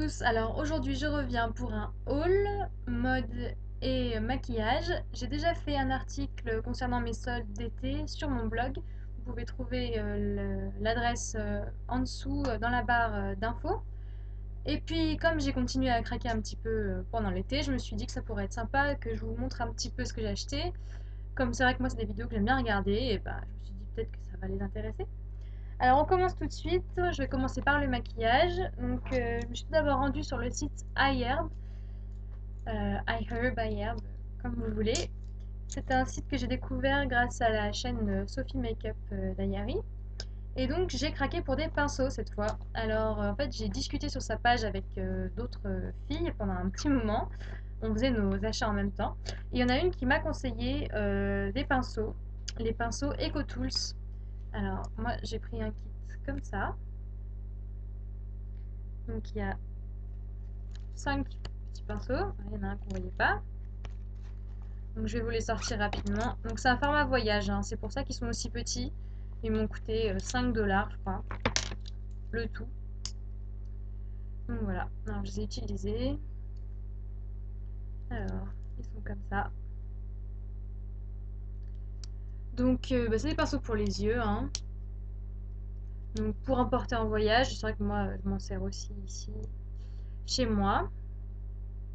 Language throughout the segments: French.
tous, alors aujourd'hui je reviens pour un haul mode et maquillage. J'ai déjà fait un article concernant mes soldes d'été sur mon blog. Vous pouvez trouver l'adresse en dessous dans la barre d'infos. Et puis comme j'ai continué à craquer un petit peu pendant l'été, je me suis dit que ça pourrait être sympa que je vous montre un petit peu ce que j'ai acheté. Comme c'est vrai que moi c'est des vidéos que j'aime bien regarder, et bah je me suis dit peut-être que ça va les intéresser. Alors on commence tout de suite, je vais commencer par le maquillage. Donc je me suis tout d'abord rendue sur le site iHerb, iHerb, comme vous voulez. C'est un site que j'ai découvert grâce à la chaîne Sophie Makeup d'Ayari. Et donc j'ai craqué pour des pinceaux cette fois. Alors en fait j'ai discuté sur sa page avec d'autres filles pendant un petit moment. On faisait nos achats en même temps. Et il y en a une qui m'a conseillé des pinceaux, les pinceaux EcoTools. Alors moi j'ai pris un kit comme ça. Donc il y a 5 petits pinceaux, il y en a un qu'on ne voyait pas. Donc je vais vous les sortir rapidement. Donc c'est un format voyage, hein. C'est pour ça qu'ils sont aussi petits. Ils m'ont coûté 5 dollars je crois, le tout. Donc voilà, alors je les ai utilisés. Alors, ils sont comme ça. Donc bah, c'est des pinceaux pour les yeux, hein. Donc pour emporter en voyage, c'est vrai que moi je m'en sers aussi ici chez moi.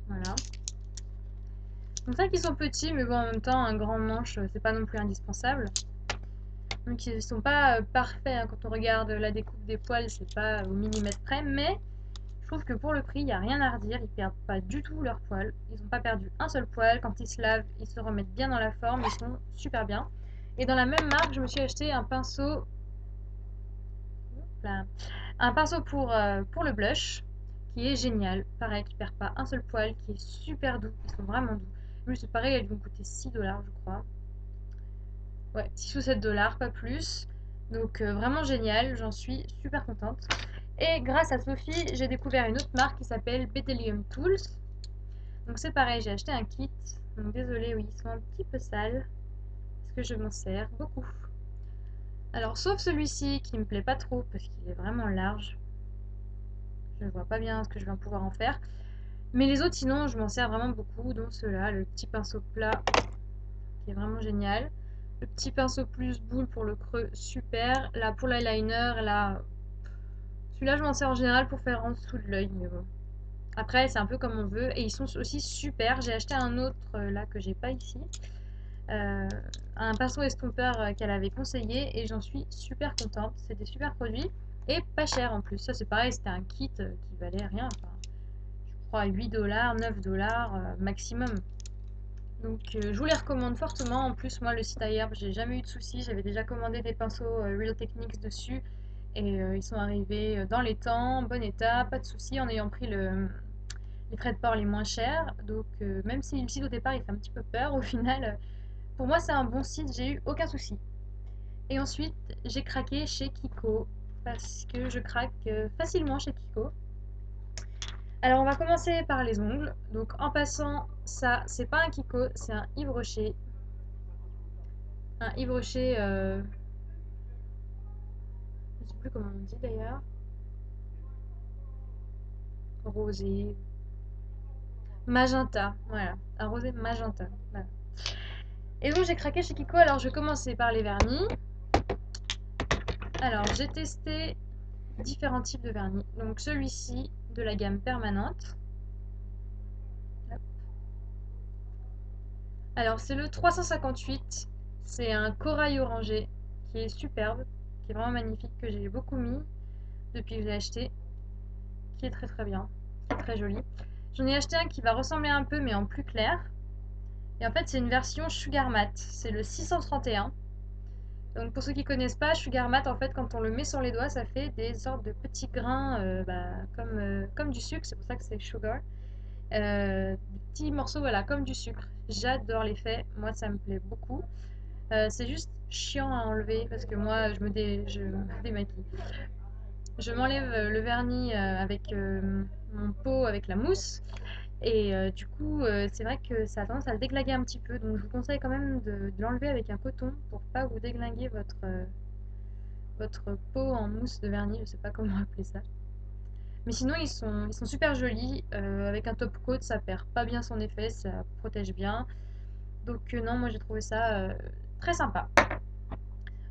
Voilà. Donc c'est vrai qu'ils sont petits, mais bon en même temps un grand manche c'est pas non plus indispensable. Donc ils ne sont pas parfaits, hein. Quand on regarde la découpe des poils, c'est pas au millimètre près, mais je trouve que pour le prix, il n'y a rien à redire, ils perdent pas du tout leurs poils, ils n'ont pas perdu un seul poil, quand ils se lavent, ils se remettent bien dans la forme, ils sont super bien. Et dans la même marque, je me suis acheté un pinceau, là, un pinceau pour le blush, qui est génial, pareil, qui perd pas un seul poil, qui est super doux, ils sont vraiment doux. Lui, c'est pareil, il a dû me coûter 6 dollars, je crois. Ouais, 6 ou 7 dollars, pas plus. Donc vraiment génial, j'en suis super contente. Et grâce à Sophie, j'ai découvert une autre marque qui s'appelle Bethlehem Tools. Donc c'est pareil, j'ai acheté un kit. Donc désolée, oui, ils sont un petit peu sales. Parce que je m'en sers beaucoup. Alors sauf celui-ci qui me plaît pas trop parce qu'il est vraiment large. Je ne vois pas bien ce que je vais pouvoir en faire. Mais les autres, sinon, je m'en sers vraiment beaucoup. Dont ceux-là, le petit pinceau plat qui est vraiment génial. Le petit pinceau plus boule pour le creux, super. Là, pour l'eyeliner, là, celui-là, je m'en sers en général pour faire en dessous de l'œil, mais bon. Après, c'est un peu comme on veut. Et ils sont aussi super. J'ai acheté un autre, là, que j'ai pas ici. Euh, un pinceau estompeur qu'elle avait conseillé. Et j'en suis super contente. C'est des super produits. Et pas cher en plus. Ça, c'est pareil, c'était un kit qui valait rien. Enfin, je crois 8 dollars, 9 dollars maximum. Donc je vous les recommande fortement. En plus, moi, le site iHerb, j'ai jamais eu de soucis. J'avais déjà commandé des pinceaux Real Techniques dessus. Et ils sont arrivés dans les temps, bon état, pas de soucis, en ayant pris les frais de port les moins chers. Donc même si le site au départ il fait un petit peu peur, au final, pour moi c'est un bon site, j'ai eu aucun souci. Et ensuite, j'ai craqué chez Kiko, parce que je craque facilement chez Kiko. Alors on va commencer par les ongles. Donc en passant, ça c'est pas un Kiko, c'est un Yves Rocher. Un Yves Rocher, je sais plus comment on dit d'ailleurs. Rosé. Magenta, voilà. Un rosé magenta. Voilà. Et donc j'ai craqué chez Kiko. Alors je vais commencer par les vernis. Alors j'ai testé différents types de vernis. Donc celui-ci de la gamme permanente. Hop. Alors c'est le 358. C'est un corail orangé qui est superbe, qui est vraiment magnifique, que j'ai beaucoup mis depuis que j'ai acheté, qui est très très bien, qui est très joli. J'en ai acheté un qui va ressembler un peu mais en plus clair. Et en fait c'est une version Sugar Matte. C'est le 631. Donc pour ceux qui connaissent pas, Sugar Matte, en fait, quand on le met sur les doigts, ça fait des sortes de petits grains comme du sucre, c'est pour ça que c'est sugar. Des petits morceaux, voilà, comme du sucre. J'adore l'effet, moi ça me plaît beaucoup. C'est juste chiant à enlever parce que moi je me démaquille. Je m'enlève le vernis avec mon pot avec la mousse. Et du coup, c'est vrai que ça a tendance à le déglinguer un petit peu. Donc je vous conseille quand même de l'enlever avec un coton pour pas vous déglinguer votre pot en mousse de vernis. Je sais pas comment appeler ça. Mais sinon, ils sont super jolis. Avec un top coat, ça perd pas bien son effet, ça protège bien. Donc non, moi j'ai trouvé ça très sympa.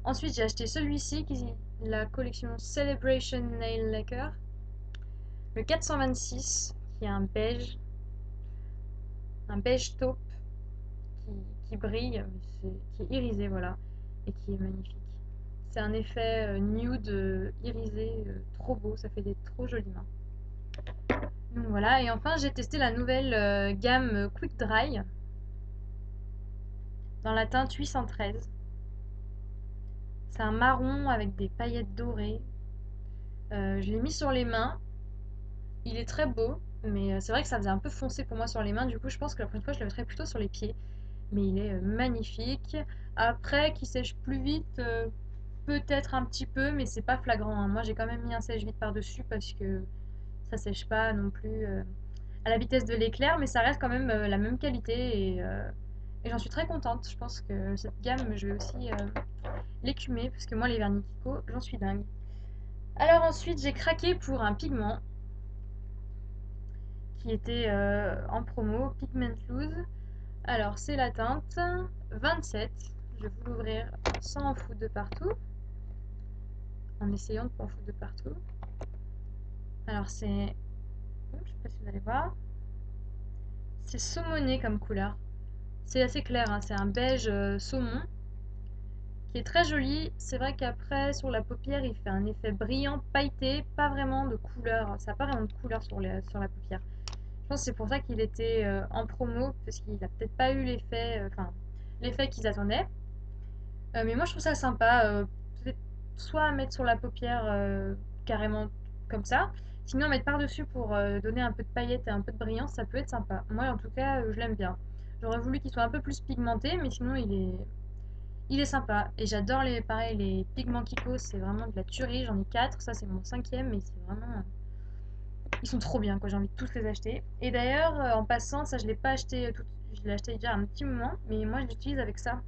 Ensuite, j'ai acheté celui-ci, qui est la collection Celebration Nail Lacquer. Le 426, qui est un beige taupe qui, qui brille, qui est irisé, voilà, et qui est magnifique. C'est un effet nude irisé, trop beau, ça fait des trop jolies mains. Donc voilà, et enfin j'ai testé la nouvelle gamme Quick Dry dans la teinte 813. C'est un marron avec des paillettes dorées. Je l'ai mis sur les mains. Il est très beau, mais c'est vrai que ça faisait un peu foncé pour moi sur les mains. Du coup, je pense que la prochaine fois, je le mettrai plutôt sur les pieds. Mais il est magnifique. Après, qui sèche plus vite, peut-être un petit peu, mais c'est pas flagrant, hein. Moi, j'ai quand même mis un sèche-vite par-dessus parce que ça sèche pas non plus à la vitesse de l'éclair, mais ça reste quand même la même qualité et j'en suis très contente. Je pense que cette gamme, je vais aussi l'écumer parce que moi, les vernis Kiko, j'en suis dingue. Alors ensuite, j'ai craqué pour un pigment qui était en promo, Pigment Loose. Alors, c'est la teinte 27. Je vais vous l'ouvrir sans en foutre de partout, en essayant de ne pas en foutre de partout. Alors, c'est... Je sais pas si vous allez voir. C'est saumoné comme couleur. C'est assez clair, hein, c'est un beige saumon qui est très joli. C'est vrai qu'après, sur la paupière, il fait un effet brillant, pailleté, pas vraiment de couleur. Ça n'a pas vraiment de couleur sur la paupière. Je pense que c'est pour ça qu'il était en promo, parce qu'il n'a peut-être pas eu l'effet l'effet qu'ils attendaient. Mais moi, je trouve ça sympa. Peut-être soit à mettre sur la paupière carrément comme ça, sinon mettre par-dessus pour donner un peu de paillettes et un peu de brillance, ça peut être sympa. Moi, en tout cas, je l'aime bien. J'aurais voulu qu'il soit un peu plus pigmenté, mais sinon, il est sympa. Et j'adore pareil, les pigments Kiko, c'est vraiment de la tuerie. J'en ai 4, ça c'est mon 5e, mais c'est vraiment... Ils sont trop bien, quoi. J'ai envie de tous les acheter. Et d'ailleurs, en passant, ça je l'ai pas acheté je l'ai acheté déjà un petit moment, mais moi je l'utilise avec ça.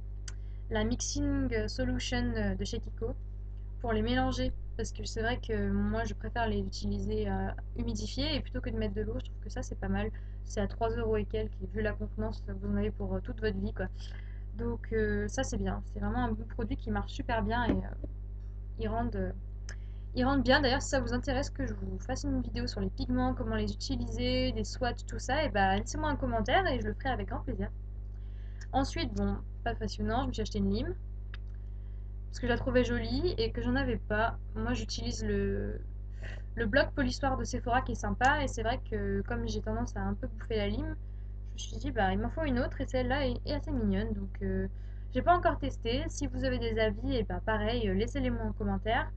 La Mixing Solution de chez Kiko pour les mélanger. Parce que c'est vrai que moi je préfère les utiliser humidifiés et plutôt que de mettre de l'eau, je trouve que ça c'est pas mal. C'est à 3 € et quelques, et vu la contenance, vous en avez pour toute votre vie, quoi. Donc ça c'est bien, c'est vraiment un bon produit qui marche super bien et ils rendent, euh, ils rendent bien. D'ailleurs, si ça vous intéresse que je vous fasse une vidéo sur les pigments, comment les utiliser, les swatchs, tout ça, et bah laissez-moi un commentaire et je le ferai avec grand plaisir. Ensuite, bon, pas passionnant, je me suis acheté une lime parce que je la trouvais jolie et que j'en avais pas. Moi j'utilise le bloc polissoir de Sephora qui est sympa et c'est vrai que comme j'ai tendance à un peu bouffer la lime, je me suis dit bah il m'en faut une autre et celle-là est assez mignonne donc j'ai pas encore testé. Si vous avez des avis, et bah pareil, laissez-les moi en commentaire.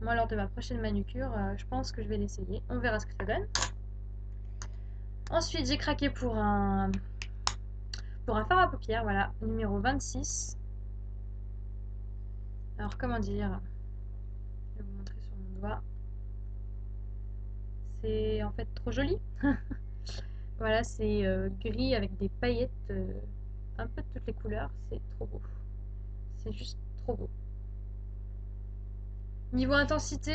Moi lors de ma prochaine manucure, je pense que je vais l'essayer. On verra ce que ça donne. Ensuite j'ai craqué pour un fard à paupières, voilà, numéro 26. Alors comment dire, je vais vous montrer sur mon doigt. C'est en fait trop joli. Voilà, c'est gris avec des paillettes un peu de toutes les couleurs. C'est trop beau. C'est juste trop beau. Niveau intensité,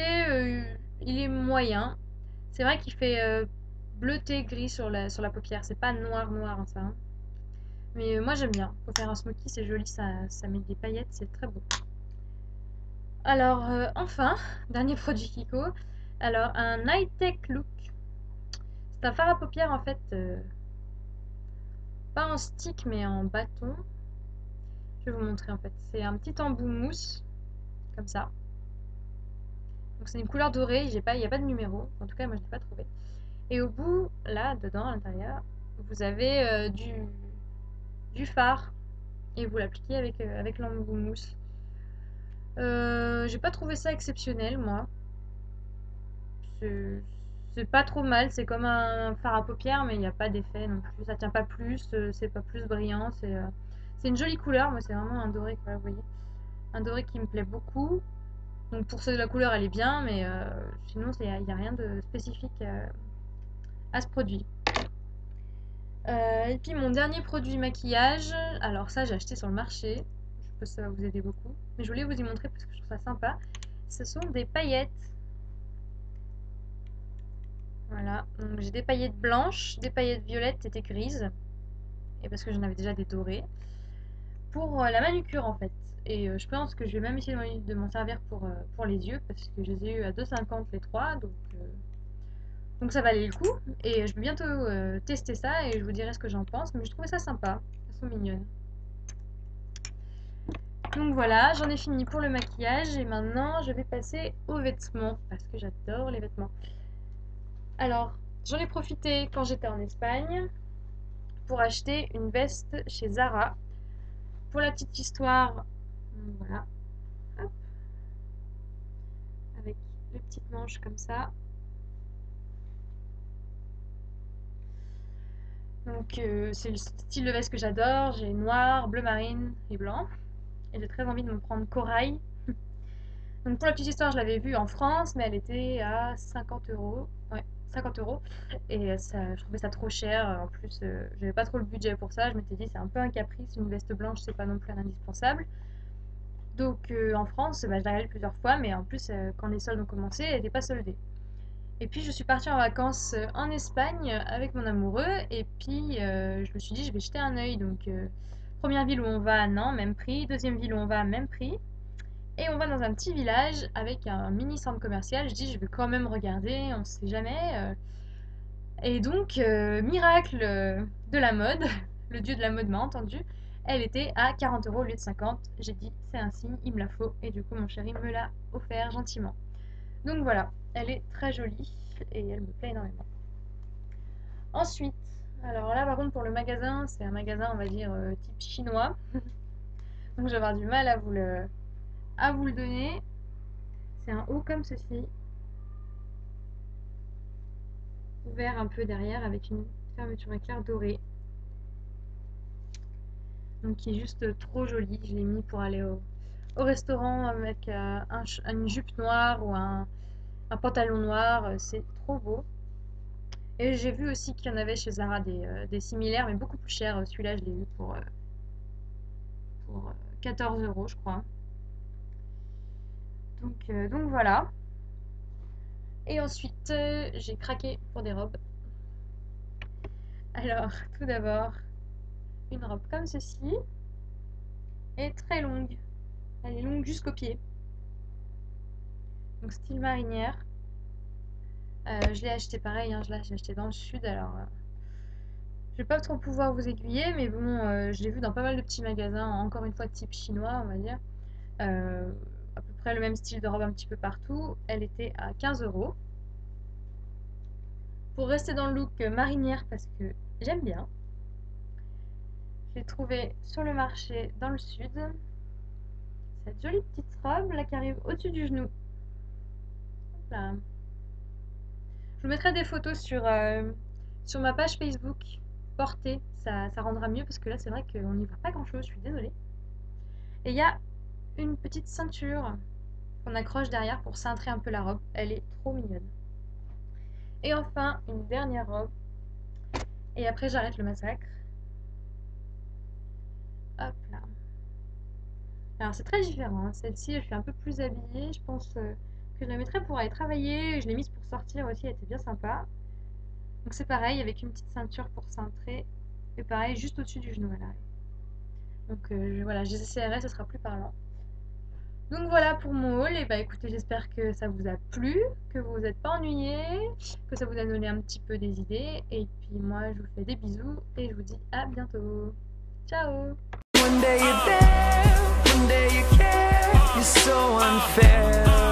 il est moyen. C'est vrai qu'il fait bleuté gris sur la paupière. C'est pas noir noir, hein, ça, hein. Mais moi j'aime bien. Pour faire un smoky, c'est joli, ça met des paillettes, c'est très beau. Alors enfin, dernier produit Kiko. Alors un high tech look. C'est un fard à paupières en fait, pas en stick mais en bâton. Je vais vous montrer en fait. C'est un petit embout mousse, comme ça. Donc c'est une couleur dorée, il n'y a pas de numéro. En tout cas, moi je ne l'ai pas trouvé. Et au bout, là, dedans, à l'intérieur, vous avez du fard. Et vous l'appliquez avec l'embout mousse. J'ai pas trouvé ça exceptionnel, moi. C'est c'est pas trop mal, c'est comme un fard à paupières, mais il n'y a pas d'effet non plus. Ça tient pas plus, c'est pas plus brillant. C'est une jolie couleur, moi c'est vraiment un doré, quoi, vous voyez. Un doré qui me plaît beaucoup. Donc pour ça, la couleur elle est bien, mais sinon il n'y a rien de spécifique à ce produit. Et puis mon dernier produit maquillage, alors ça j'ai acheté sur le marché, je pense que ça va vous aider beaucoup, mais je voulais vous y montrer parce que je trouve ça sympa. Ce sont des paillettes. Voilà, donc j'ai des paillettes blanches, des paillettes violettes et des grises. Et parce que j'en avais déjà des dorées. Pour la manucure en fait. Et je pense que je vais même essayer de m'en servir pour les yeux parce que je les ai eu à 2,50 les trois. Donc ça valait le coup. Et je vais bientôt tester ça et je vous dirai ce que j'en pense. Mais je trouvais ça sympa. Elles sont mignonnes. Donc voilà, j'en ai fini pour le maquillage et maintenant je vais passer aux vêtements parce que j'adore les vêtements. Alors, j'en ai profité quand j'étais en Espagne pour acheter une veste chez Zara. Pour la petite histoire, voilà, hop, avec les petites manches comme ça. Donc c'est le style de veste que j'adore, j'ai noir, bleu marine et blanc. Et j'ai très envie de me prendre corail. Donc pour la petite histoire, je l'avais vue en France, mais elle était à 50 euros. Ouais, 50 euros. Et ça, je trouvais ça trop cher. En plus, j'avais pas trop le budget pour ça. Je m'étais dit, c'est un peu un caprice. Une veste blanche, c'est pas non plus un indispensable. Donc en France, bah, je l'ai regardée plusieurs fois, mais en plus, quand les soldes ont commencé, elle n'était pas soldée. Et puis je suis partie en vacances en Espagne avec mon amoureux, et puis je me suis dit, je vais jeter un œil. Donc première ville où on va, non, même prix. Deuxième ville où on va, même prix. Et on va dans un petit village avec un mini centre commercial. Je dis, je vais quand même regarder, on ne sait jamais. Et donc, miracle de la mode, le dieu de la mode m'a entendu, elle était à 40 euros au lieu de 50. J'ai dit, c'est un signe, il me la faut. Et du coup, mon chéri me l'a offert gentiment. Donc voilà, elle est très jolie et elle me plaît énormément. Ensuite, alors là, par contre, pour le magasin, c'est un magasin, on va dire, type chinois. Donc je vais avoir du mal à vous le donner. C'est un haut comme ceci, ouvert un peu derrière avec une fermeture éclair dorée. Donc qui est juste trop joli. Je l'ai mis pour aller au restaurant avec une jupe noire ou un pantalon noir. C'est trop beau. Et j'ai vu aussi qu'il y en avait chez Zara des similaires, mais beaucoup plus chers. Celui-là, je l'ai eu pour 14 euros, je crois. Donc voilà. Et ensuite, j'ai craqué pour des robes. Alors, tout d'abord, une robe comme ceci, et très longue. Elle est longue jusqu'au pied. Donc style marinière. Je l'ai acheté pareil, hein, je l'ai acheté dans le sud, alors je vais pas trop pouvoir vous aiguiller, mais bon, je l'ai vu dans pas mal de petits magasins, encore une fois type chinois, on va dire. À peu près le même style de robe un petit peu partout. Elle était à 15 euros. Pour rester dans le look marinière, parce que j'aime bien, je l'ai trouvé sur le marché dans le sud. Cette jolie petite robe là qui arrive au-dessus du genou. Hop là. Je vous mettrai des photos sur ma page Facebook portée, ça rendra mieux parce que là c'est vrai qu'on n'y voit pas grand chose, je suis désolée. Et il y a une petite ceinture qu'on accroche derrière pour cintrer un peu la robe, elle est trop mignonne. Et enfin une dernière robe, et après j'arrête le massacre. Hop là. Alors c'est très différent, hein. Celle-ci je suis un peu plus habillée, je pense que je la mettrais pour aller travailler, je l'ai mise pour sortir aussi, elle était bien sympa. Donc c'est pareil avec une petite ceinture pour cintrer, et pareil juste au-dessus du genou à l'arrière. Donc voilà, je les essaierai, ce sera plus parlant. Donc voilà pour mon haul, et bah écoutez, j'espère que ça vous a plu, que vous vous êtes pas ennuyés, que ça vous a donné un petit peu des idées, et puis moi je vous fais des bisous, et je vous dis à bientôt. Ciao! One day you're there, one day you care, you're so unfair.